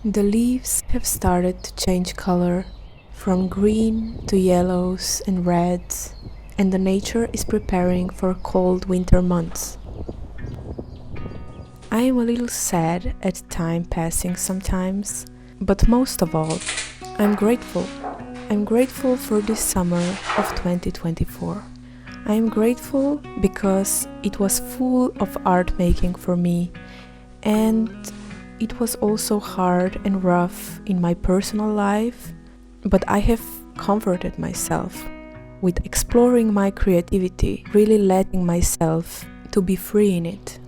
The leaves have started to change color from green to yellows and reds, and the nature is preparing for cold winter months. I am a little sad at time passing sometimes, but most of all, I'm grateful. I'm grateful for this summer of 2024. I am grateful because it was full of art making for me, and it was also hard and rough in my personal life, but I have comforted myself with exploring my creativity, really letting myself to be free in it.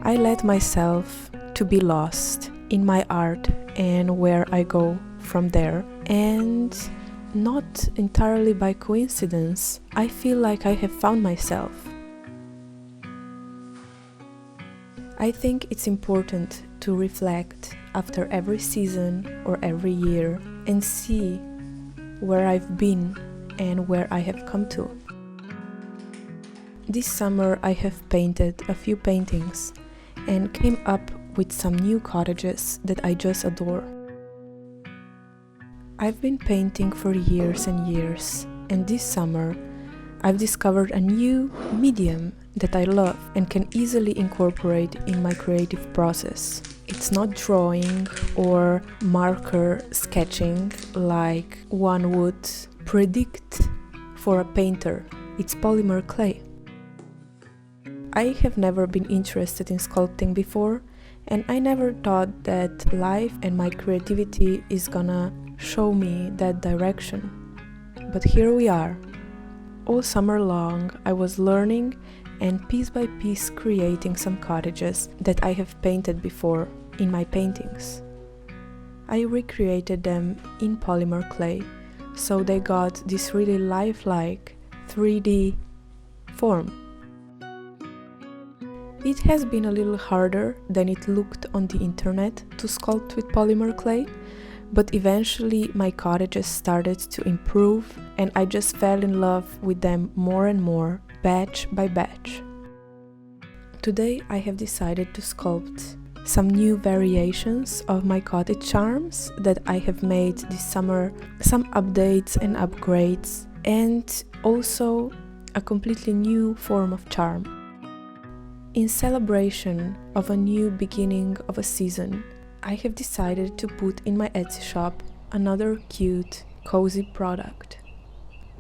I let myself to be lost in my art and where I go from there, and not entirely by coincidence, I feel like I have found myself. I think it's important to reflect after every season or every year and see where I've been and where I have come to. This summer I have painted a few paintings and came up with some new cottages that I just adore. I've been painting for years and years, and this summer I've discovered a new medium that I love and can easily incorporate in my creative process. It's not drawing or marker sketching like one would predict for a painter. It's polymer clay. I have never been interested in sculpting before, and I never thought that life and my creativity is gonna show me that direction. But here we are. All summer long I was learning and piece by piece creating some cottages that I have painted before in my paintings. I recreated them in polymer clay, so they got this really lifelike 3D form. It has been a little harder than it looked on the internet to sculpt with polymer clay, but eventually my cottages started to improve and I just fell in love with them more and more, batch by batch. Today I have decided to sculpt some new variations of my cottage charms that I have made this summer, some updates and upgrades, and also a completely new form of charm. In celebration of a new beginning of a season, I have decided to put in my Etsy shop another cute, cozy product.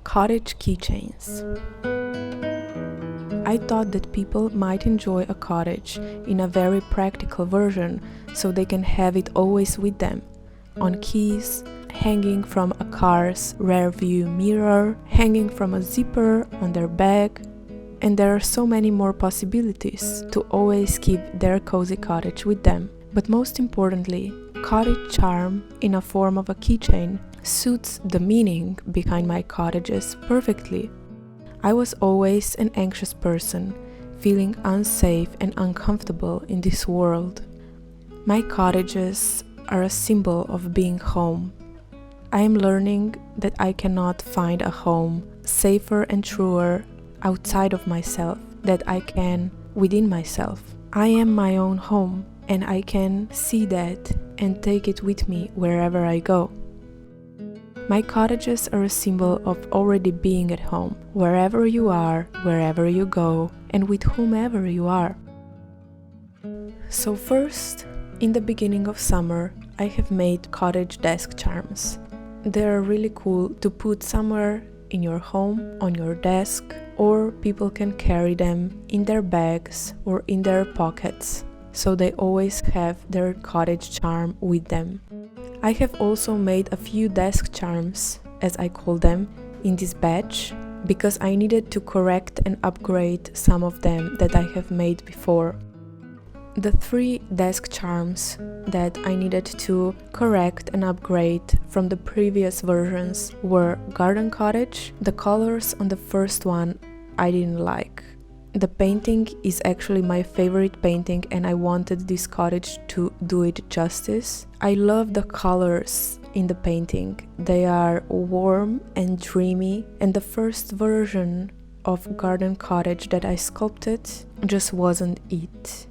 Cottage keychains. I thought that people might enjoy a cottage in a very practical version, so they can have it always with them, on keys, hanging from a car's rear view mirror, hanging from a zipper on their bag, and there are so many more possibilities to always keep their cozy cottage with them. But most importantly, cottage charm in a form of a keychain suits the meaning behind my cottages perfectly. I was always an anxious person, feeling unsafe and uncomfortable in this world. My cottages are a symbol of being home. I am learning that I cannot find a home safer and truer outside of myself that I can within myself. I am my own home, and I can see that and take it with me wherever I go. My cottages are a symbol of already being at home, wherever you are, wherever you go, and with whomever you are. So first, in the beginning of summer, I have made cottage desk charms. They're really cool to put somewhere in your home, on your desk, or people can carry them in their bags or in their pockets, so they always have their cottage charm with them. I have also made a few desk charms, as I call them, in this batch, because I needed to correct and upgrade some of them that I have made before. The 3 desk charms that I needed to correct and upgrade from the previous versions were Garden Cottage. The colors on the first one I didn't like. The painting is actually my favorite painting and I wanted this cottage to do it justice. I love the colors in the painting. They are warm and dreamy, and the first version of garden cottage that I sculpted just wasn't it.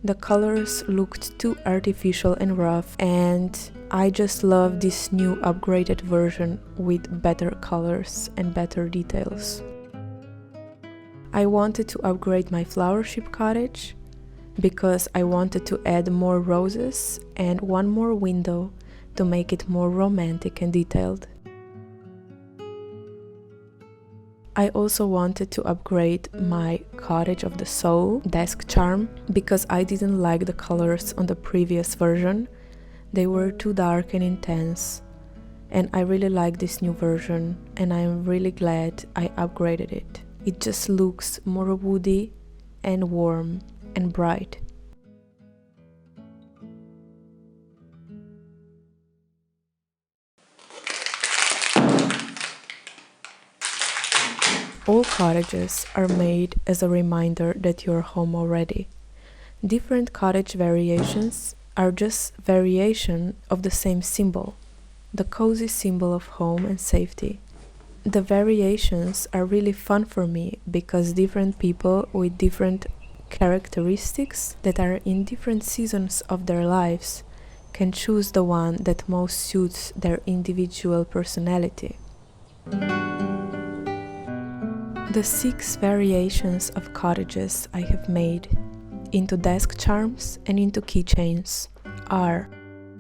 The colors looked too artificial and rough, and I just love this new upgraded version with better colors and better details. I wanted to upgrade my flowership cottage because I wanted to add more roses and one more window to make it more romantic and detailed. I also wanted to upgrade my Cottage of the Soul desk charm because I didn't like the colors on the previous version. They were too dark and intense, and I really like this new version, and I am really glad I upgraded it. It just looks more woody and warm and bright. All cottages are made as a reminder that you're home already. Different cottage variations are just variation of the same symbol, the cozy symbol of home and safety. The variations are really fun for me because different people with different characteristics that are in different seasons of their lives can choose the one that most suits their individual personality. The 6 variations of cottages I have made into desk charms and into keychains are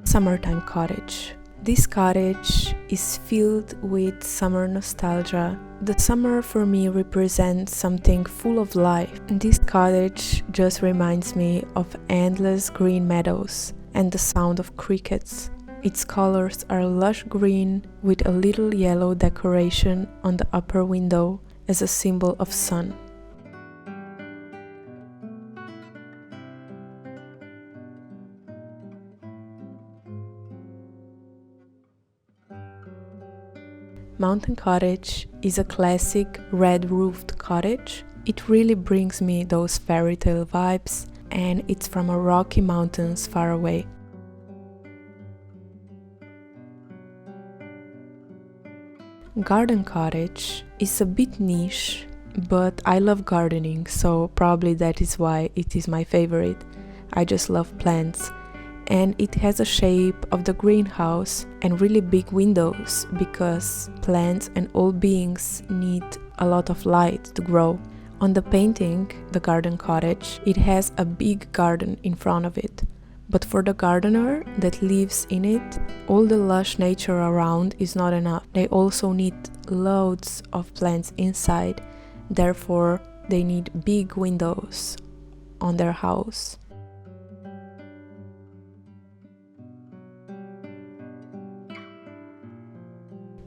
Summertime Cottage. This cottage is filled with summer nostalgia. The summer for me represents something full of life. This cottage just reminds me of endless green meadows and the sound of crickets. Its colors are lush green with a little yellow decoration on the upper window as a symbol of sun. Mountain Cottage is a classic red-roofed cottage. It really brings me those fairy tale vibes, and it's from a rocky mountains far away. Garden Cottage is a bit niche, but I love gardening, so probably that is why it is my favorite. I just love plants, and it has a shape of the greenhouse and really big windows because plants and all beings need a lot of light to grow. On the painting, the garden cottage, it has a big garden in front of it. But for the gardener that lives in it, all the lush nature around is not enough. They also need loads of plants inside, therefore they need big windows on their house.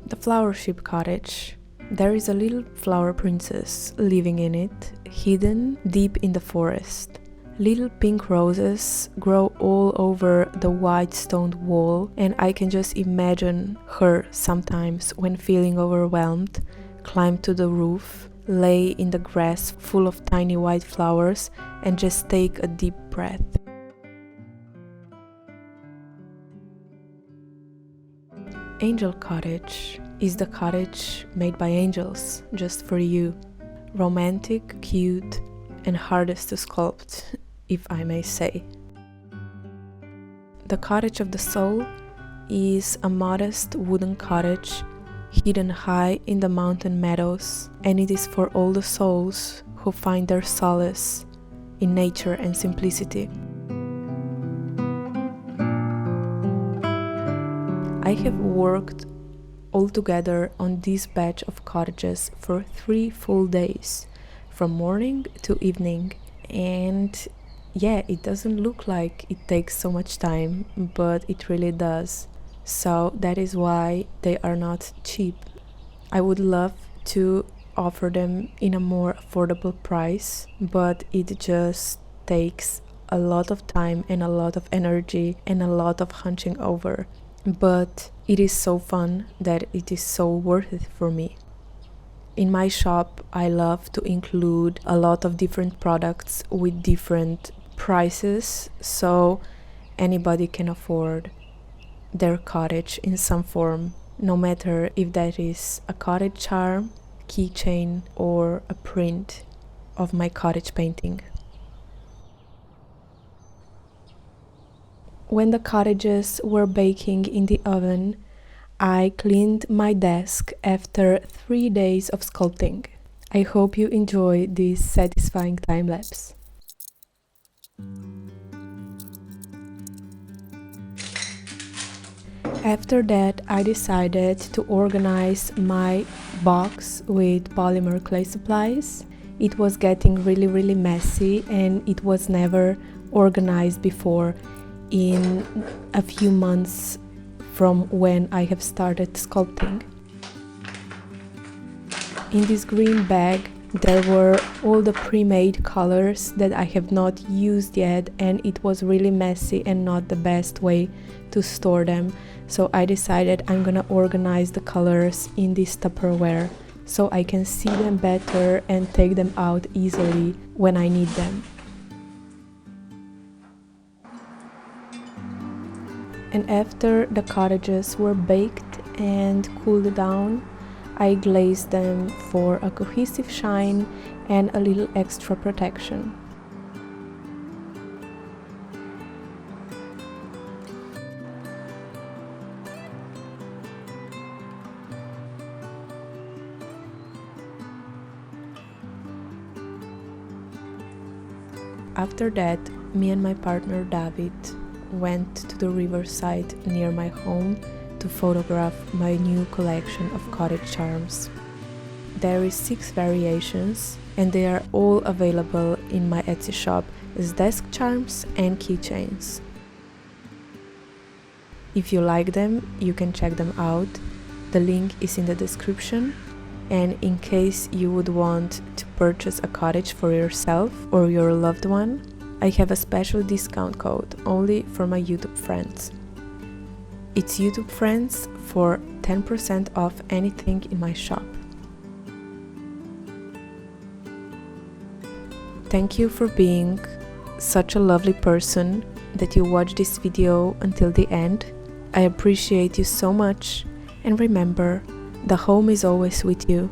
The flowership cottage. There is a little flower princess living in it, hidden deep in the forest. Little pink roses grow all over the white stone wall, and I can just imagine her sometimes when feeling overwhelmed, climb to the roof, lay in the grass full of tiny white flowers and just take a deep breath. Angel Cottage is the cottage made by angels, just for you. Romantic, cute, and hardest to sculpt, if I may say. The Cottage of the Soul is a modest wooden cottage hidden high in the mountain meadows, and it is for all the souls who find their solace in nature and simplicity. I have worked altogether on this batch of cottages for 3 full days, from morning to evening, and yeah, it doesn't look like it takes so much time, but it really does. So that is why they are not cheap. I would love to offer them in a more affordable price, but it just takes a lot of time and a lot of energy and a lot of hunching over. But it is so fun that it is so worth it for me. In my shop, I love to include a lot of different products with different prices, so anybody can afford their cottage in some form, no matter if that is a cottage charm, keychain or a print of my cottage painting. When the cottages were baking in the oven, I cleaned my desk after 3 days of sculpting. I hope you enjoy this satisfying time-lapse. After that, I decided to organize my box with polymer clay supplies. It was getting really messy and it was never organized before in a few months from when I have started sculpting. In this green bag there were all the pre-made colors that I have not used yet, and it was really messy and not the best way to store them. So I decided I'm gonna organize the colors in this Tupperware so I can see them better and take them out easily when I need them. And after the cottages were baked and cooled down, I glazed them for a cohesive shine and a little extra protection. After that, me and my partner David went to the riverside near my home to photograph my new collection of cottage charms. There is 6 variations and they are all available in my Etsy shop as desk charms and keychains. If you like them, you can check them out. The link is in the description. And in case you would want to purchase a cottage for yourself or your loved one, I have a special discount code only for my YouTube friends. It's YouTube friends for 10% off anything in my shop. Thank you for being such a lovely person that you watched this video until the end. I appreciate you so much, and remember, the home is always with you,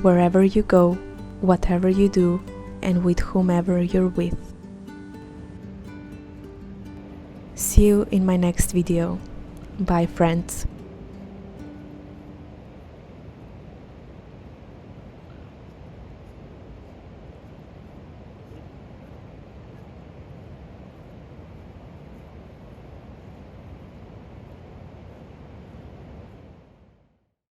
wherever you go, whatever you do, and with whomever you're with. See you in my next video. Bye, friends.